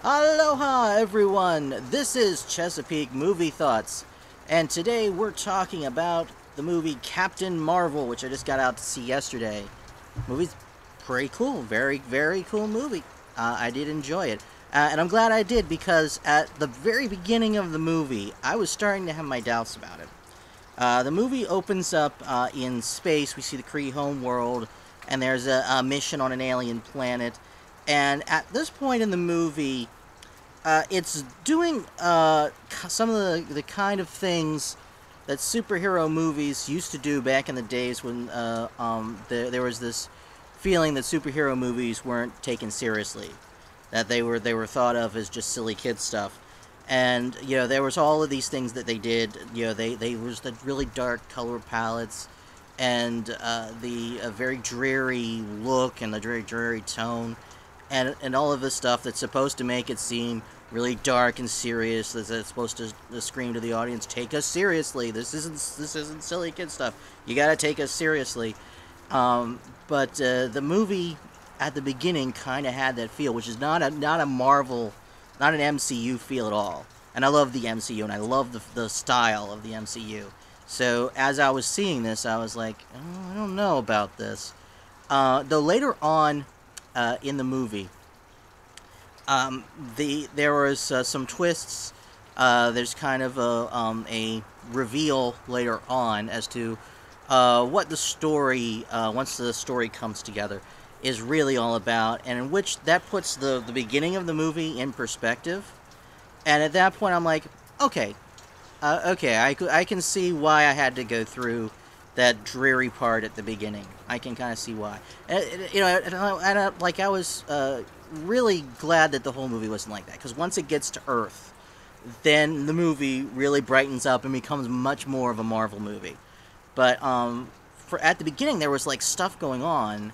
Aloha everyone, this is Chesapeake Movie Thoughts, and today we're talking about the movie Captain Marvel, which I just got out to see yesterday. Movie's pretty cool, very cool movie. I did enjoy it, and I'm glad I did because at the very beginning of the movie, I was starting to have my doubts about it. The movie opens up in space. We see the Kree homeworld, and there's a mission on an alien planet. And at this point in the movie, it's doing some of the kind of things that superhero movies used to do back in the days when there was this feeling that superhero movies weren't taken seriously, that they were thought of as just silly kid stuff. And there was all of these things that they did. They was the really dark color palettes, and the very dreary look and the very dreary tone, and all of this stuff that's supposed to make it seem really dark and serious. That's supposed to scream to the audience, "Take us seriously. This isn't silly kid stuff. You gotta take us seriously." But the movie at the beginning kind of had that feel, which is not a Marvel, not an MCU feel at all. And I love the MCU, and I love the style of the MCU. So as I was seeing this, I was like, oh, I don't know about this. Though later on in the movie, there was some twists. There's kind of a reveal later on as to what the story, once the story comes together, is really all about, and in which that puts the beginning of the movie in perspective. And at that point, I'm like, okay, I can see why I had to go through that dreary part at the beginning. I can kind of see why. I was really glad that the whole movie wasn't like that, because once it gets to Earth, then the movie really brightens up and becomes much more of a Marvel movie. But for at the beginning, there was like stuff going on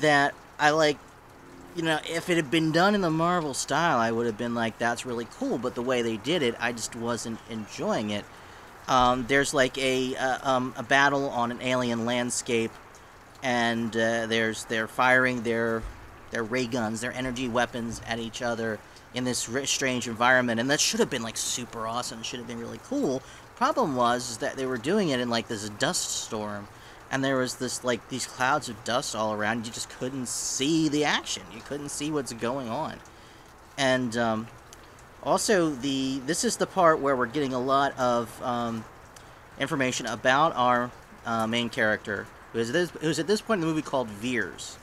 that I like. If it had been done in the Marvel style, I would have been like, that's really cool. But the way they did it, I just wasn't enjoying it. There's like a battle on an alien landscape, and they're firing their ray guns, their energy weapons at each other in this strange environment, and that should have been like super awesome. Should have been really cool. Problem was that they were doing it in like this dust storm, and there was this like these clouds of dust all around. You just couldn't see the action. You couldn't see what's going on. And also, this is the part where we're getting a lot of information about our main character, who's at this point in the movie called Veers.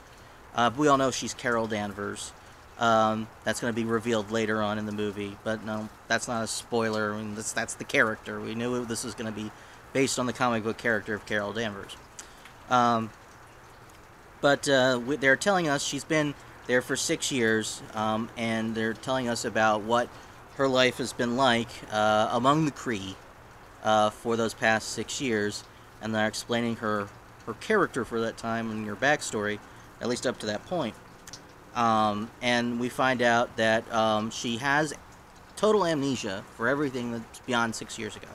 We all know she's Carol Danvers. That's going to be revealed later on in the movie, but no, that's not a spoiler. I mean, that's the character. We knew this was going to be based on the comic book character of Carol Danvers. But they're telling us she's been there for 6 years, and they're telling us about what her life has been like among the Kree for those past 6 years, and they're explaining her character for that time and her backstory, at least up to that point. And we find out that she has total amnesia for everything that's beyond 6 years ago.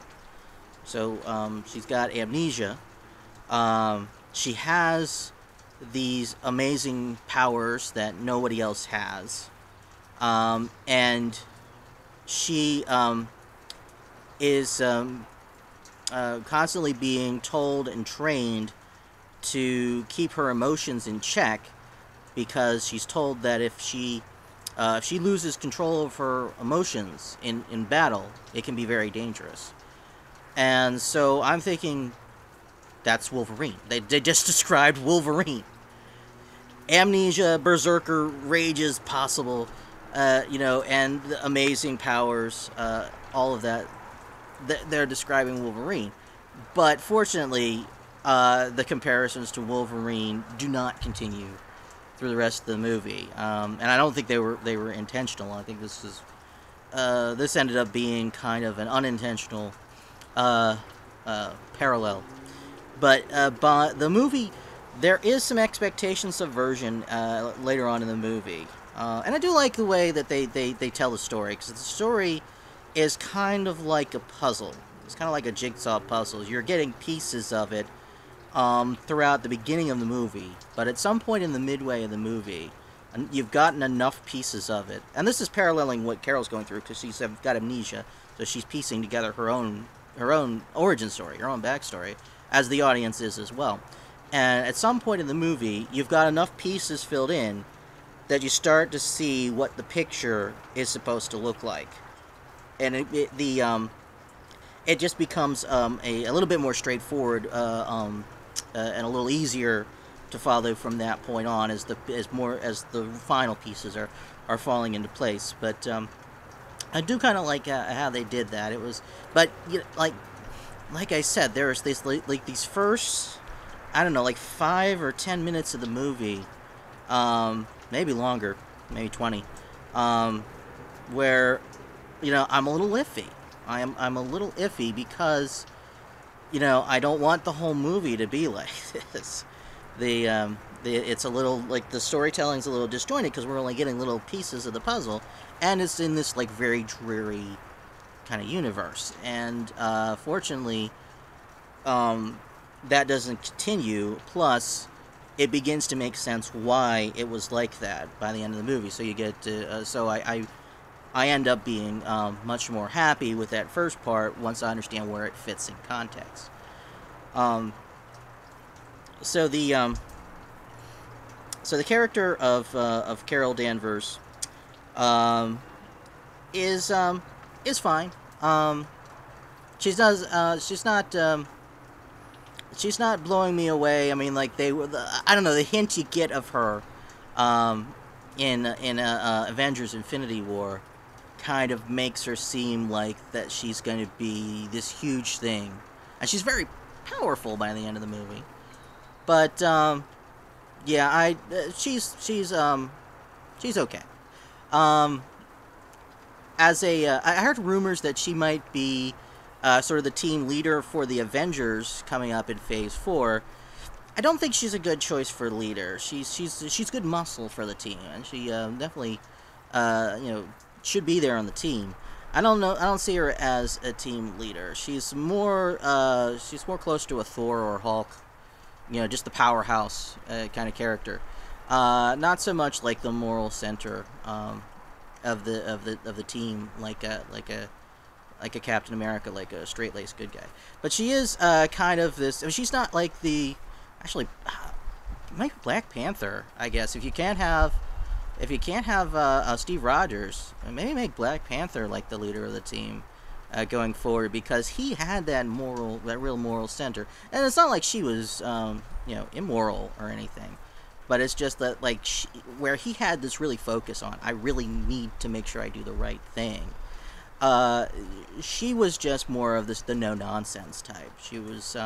So she's got amnesia. She has these amazing powers that nobody else has. And she is constantly being told and trained to keep her emotions in check, because she's told that if she loses control of her emotions in battle, it can be very dangerous. And so I'm thinking, that's Wolverine. They just described Wolverine. Amnesia, berserker, rage is possible, and the amazing powers, all of that. They're describing Wolverine. But fortunately, the comparisons to Wolverine do not continue through the rest of the movie, and I don't think they were intentional. I think this ended up being kind of an unintentional parallel. But the movie, there is some expectation subversion later on in the movie, and I do like the way that they tell the story, because the story is kind of like a puzzle. It's kind of like a jigsaw puzzle. You're getting pieces of it throughout the beginning of the movie, but at some point in the midway of the movie, You've gotten enough pieces of it, and this is paralleling what Carol's going through because she's got amnesia, so she's piecing together her own origin story, her own backstory, as the audience is as well. And at some point in the movie, you've got enough pieces filled in that you start to see what the picture is supposed to look like, and it just becomes a little bit more straightforward and a little easier to follow from that point on as the final pieces are falling into place. But I do kind of like how they did that. It was, but like I said, there's this like these first, I don't know, like 5 or 10 minutes of the movie, maybe longer, maybe 20, where I'm a little iffy. I'm a little iffy because I don't want the whole movie to be like this. It's a little like the storytelling's a little disjointed because we're only getting little pieces of the puzzle, and it's in this like very dreary kind of universe. And fortunately, that doesn't continue. Plus, it begins to make sense why it was like that by the end of the movie. So you get to I end up being much more happy with that first part once I understand where it fits in context. So the character of Carol Danvers is fine. She's not blowing me away. I mean, like I don't know, the hint you get of her in Avengers: Infinity War kind of makes her seem like that she's going to be this huge thing, and she's very powerful by the end of the movie. But yeah, she's okay. I heard rumors that she might be sort of the team leader for the Avengers coming up in Phase 4. I don't think she's a good choice for leader. She's good muscle for the team, and she definitely should be there on the team. I don't see her as a team leader. She's more close to a Thor or Hulk, just the powerhouse kind of character. Not so much like the moral center of the team, like a Captain America, like a straight-laced good guy. But she is kind of this. I mean, she's not like make Black Panther, I guess. If you can't have Steve Rogers, maybe make Black Panther like the leader of the team going forward, because he had that real moral center. And it's not like she was immoral or anything, but it's just that where he had this really focus on, I really need to make sure I do the right thing. She was just more of the no-nonsense type. She was,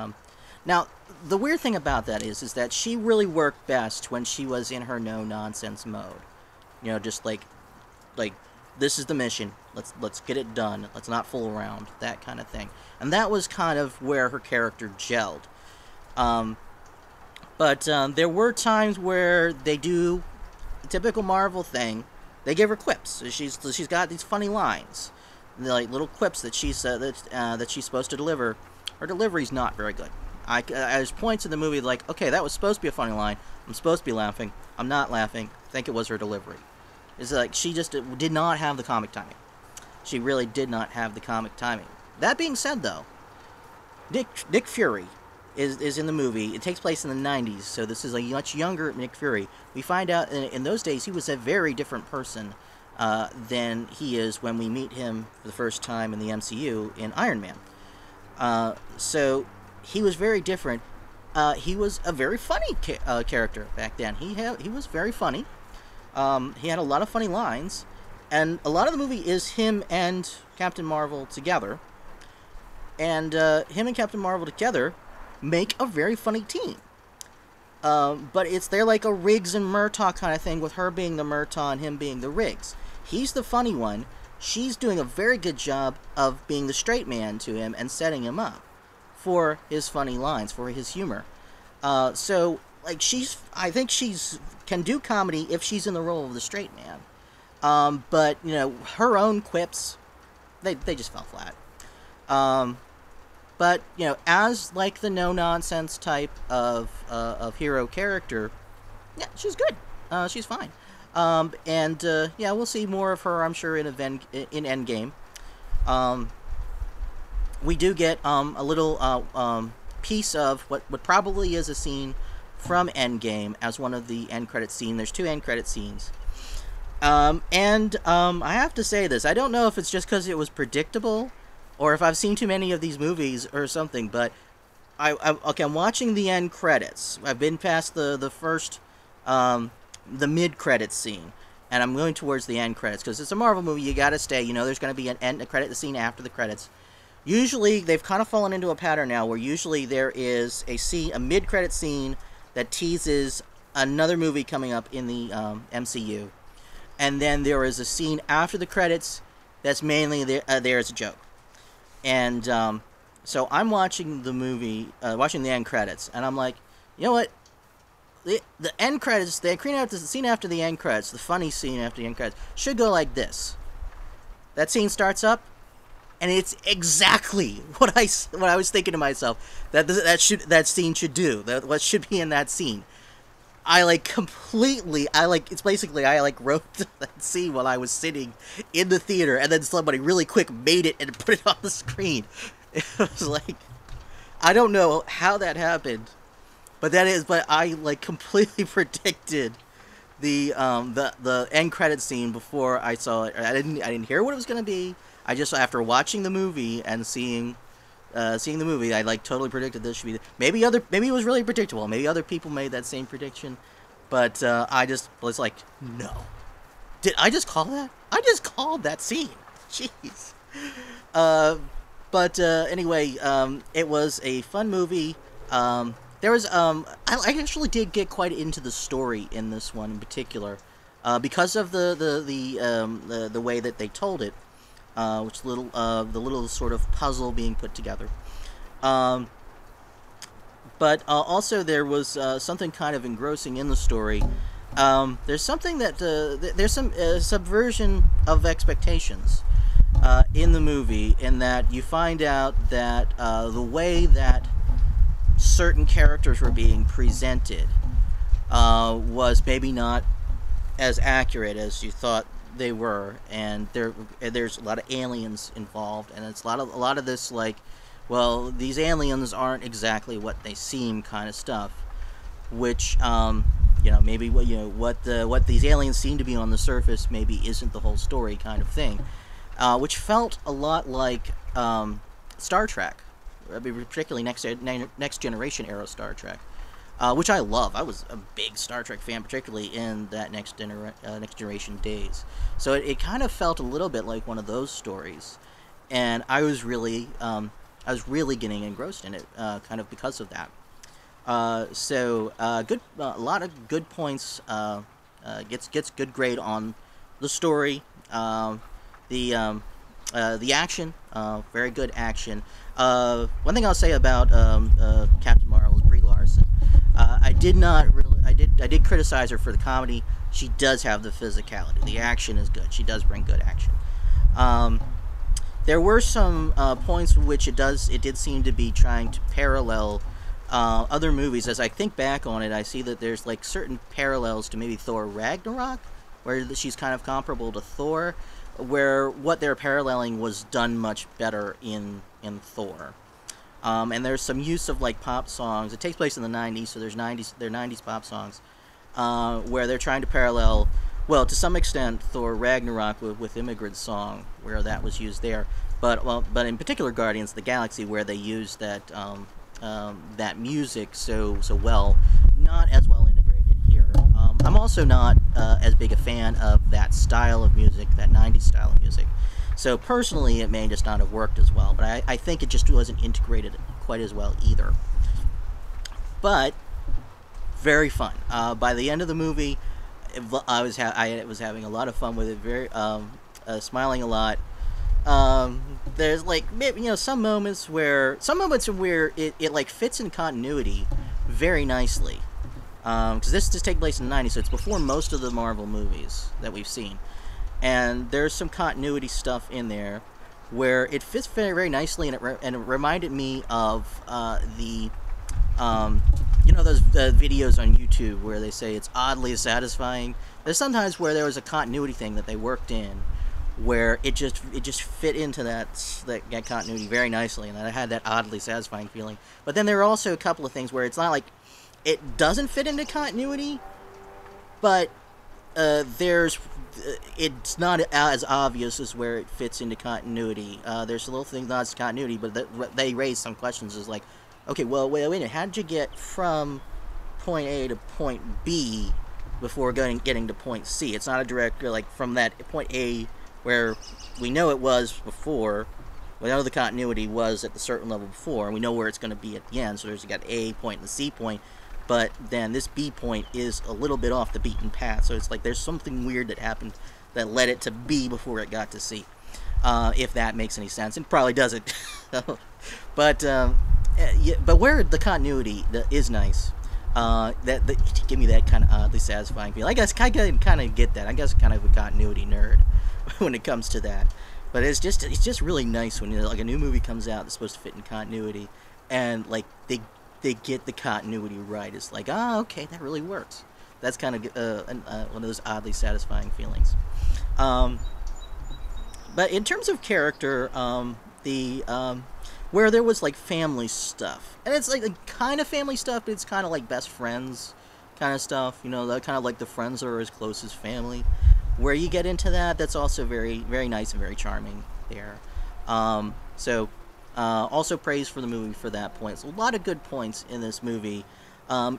now, the weird thing about that is that she really worked best when she was in her no-nonsense mode. Just like, this is the mission, let's get it done, let's not fool around, that kind of thing. And that was kind of where her character gelled. But there were times where they do the typical Marvel thing. They give her quips. So she's got these funny lines, like little quips that she's supposed to deliver. Her delivery's not very good. There's points in the movie like, okay, that was supposed to be a funny line. I'm supposed to be laughing. I'm not laughing. I think it was her delivery. It's like she just did not have the comic timing. She really did not have the comic timing. That being said, though, Nick Fury is in the movie. It takes place in the 90s, so this is a much younger Nick Fury. We find out in those days he was a very different person than he is when we meet him for the first time in the MCU in Iron Man. So he was very different. He was a very funny character back then. He was very funny. He had a lot of funny lines, and a lot of the movie is him and Captain Marvel together. And him and Captain Marvel together make a very funny team. But they're like a Riggs and Murtaugh kind of thing, with her being the Murtaugh and him being the Riggs. He's the funny one. She's doing a very good job of being the straight man to him and setting him up for his funny lines, for his humor. So I think she's can do comedy if she's in the role of the straight man. But her own quips, they just fell flat. But as like the no nonsense type of hero character, yeah, she's good. She's fine. Yeah, we'll see more of her, I'm sure, in Endgame. Um, we do get a little piece of what probably is a scene from Endgame as one of the end credit scenes. There's two end credit scenes. I have to say this. I don't know if it's just because it was predictable or if I've seen too many of these movies or something, but okay, I'm watching the end credits. I've been past the first, the mid credits scene, and I'm going towards the end credits because it's a Marvel movie. You gotta stay. You know, there's gonna be a credit scene after the credits. Usually, they've kind of fallen into a pattern now where usually there is a mid credit scene that teases another movie coming up in the MCU, and then there is a scene after the credits that's mainly there as a joke. And so I'm watching the movie, watching the end credits, and I'm like, you know what? The end credits, the scene after the end credits, the funny scene after the end credits, should go like this. That scene starts up, and it's exactly what I was thinking to myself that scene should do. What should be in that scene. It's basically I wrote that scene while I was sitting in the theater, and then somebody really quick made it and put it on the screen. It was like, I don't know how that happened, but I completely predicted the end credit scene before I saw it. I didn't hear what it was gonna be. I just, after watching the movie and seeing the movie, I totally predicted this should be maybe it was really predictable. Maybe other people made that same prediction, but I just was like, no. Did I just call that? I just called that scene. Jeez. Anyway, it was a fun movie. There was I actually did get quite into the story in this one in particular, because of the way that they told it. The little sort of puzzle being put together. But also there was something kind of engrossing in the story. There's something there's some subversion of expectations in the movie, in that you find out that the way that certain characters were being presented was maybe not as accurate as you thought they were, and there's a lot of aliens involved, and it's a lot of this, like, well, these aliens aren't exactly what they seem kind of stuff, which maybe what these aliens seem to be on the surface maybe isn't the whole story kind of thing, which felt a lot like Star Trek, particularly next generation era Star Trek. Which I love. I was a big Star Trek fan, particularly in that next generation days. So it kind of felt a little bit like one of those stories, and I was really getting engrossed in it, kind of because of that. A lot of good points. Gets good grade on the story. The action, very good action. One thing I'll say about Captain Marvel is Brie Larson. I did criticize her for the comedy. She does have the physicality. The action is good. She does bring good action. There were some points in which it did seem to be trying to parallel other movies. As I think back on it, I see that there's certain parallels to maybe Thor Ragnarok, where she's kind of comparable to Thor, where what they're paralleling was done much better in Thor. And there's some use of pop songs. It takes place in the 90s, so they're 90s pop songs, where they're trying to parallel, well, to some extent, Thor Ragnarok with Immigrant's Song, where that was used there. But in particular, Guardians of the Galaxy, where they used that music so well, not as well integrated here. I'm also not as big a fan of that style of music, that 90s style of music. So personally, it may just not have worked as well, but I think it just wasn't integrated quite as well either. But very fun. By the end of the movie, I was having a lot of fun with it. Very smiling a lot. There's some moments where it fits in continuity very nicely. Because this just takes place in the 90s, so it's before most of the Marvel movies that we've seen. And there's some continuity stuff in there where it fits very, very nicely, and it reminded me of those videos on YouTube where they say it's oddly satisfying. There's sometimes where there was a continuity thing that they worked in, where it just fit into that continuity very nicely, and I had that oddly satisfying feeling. But then there are also a couple of things where it's not like it doesn't fit into continuity, but there's it's not as obvious as where it fits into continuity. There's a little thing not as continuity, but they raise some questions. Is like, okay, well, wait a minute, how did you get from point A to point B before getting to point C? It's not a direct, like, from that point A where we know it was before. We know the continuity was at the certain level before, and we know where it's going to be at the end. So there's, you got A point and the C point, but then this B point is a little bit off the beaten path. So it's like there's something weird that happened that led it to B before it got to C. If that makes any sense, it probably doesn't. But yeah, but where the continuity is nice, that give me that kind of oddly satisfying feeling. I guess I kind of get that. I guess kind of a continuity nerd when it comes to that. But it's just really nice when, you know, like, a new movie comes out that's supposed to fit in continuity, and like they get the continuity right. It's like, okay, that really works. That's kind of one of those oddly satisfying feelings. But in terms of character, where there was like family stuff, and it's like kind of family stuff, but it's kind of like best friends kind of stuff. You know, kind of like the friends are as close as family. Where you get into that, that's also very, very nice and very charming there. Also praise for the movie for that point. So a lot of good points in this movie.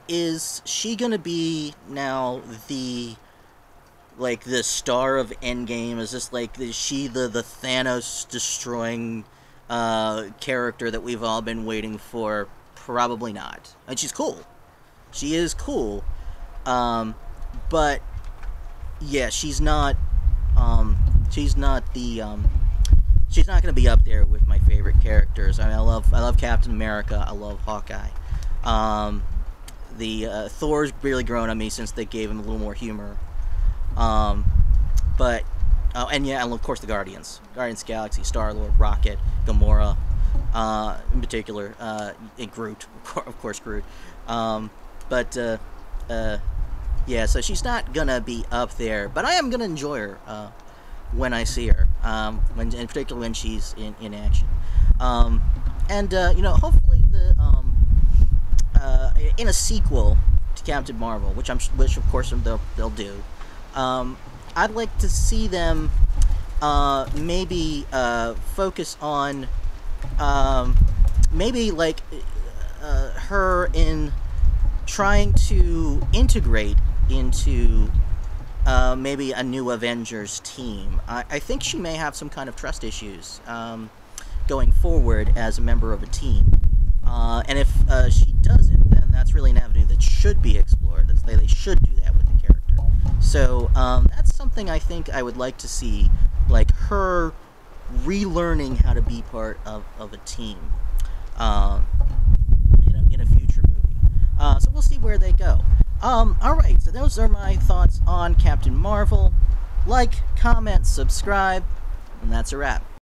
Is she gonna be now the star of Endgame? Is this is she the Thanos destroying character that we've all been waiting for? Probably not. And she's cool. She is cool. But yeah, she's not she's not going to be up there with my favorite characters. I mean, I love Captain America. I love Hawkeye. Thor's really grown on me since they gave him a little more humor. And of course the Guardians of the Galaxy, Star-Lord, Rocket, Gamora, in particular, and Groot, of course Groot. Yeah, so she's not gonna be up there, but I am gonna enjoy her when I see her, in particular when she's in action. Hopefully in a sequel to Captain Marvel, which of course they'll do. I'd like to see them maybe focus on her in trying to integrate into maybe a new Avengers team. I think she may have some kind of trust issues going forward as a member of a team. And if she doesn't, then that's really an avenue that should be explored. They should do that with the character. So that's something I think I would like to see, like her relearning how to be part of a team in a future movie. So we'll see where they go. Alright, so those are my thoughts on Captain Marvel. Like, comment, subscribe, and that's a wrap.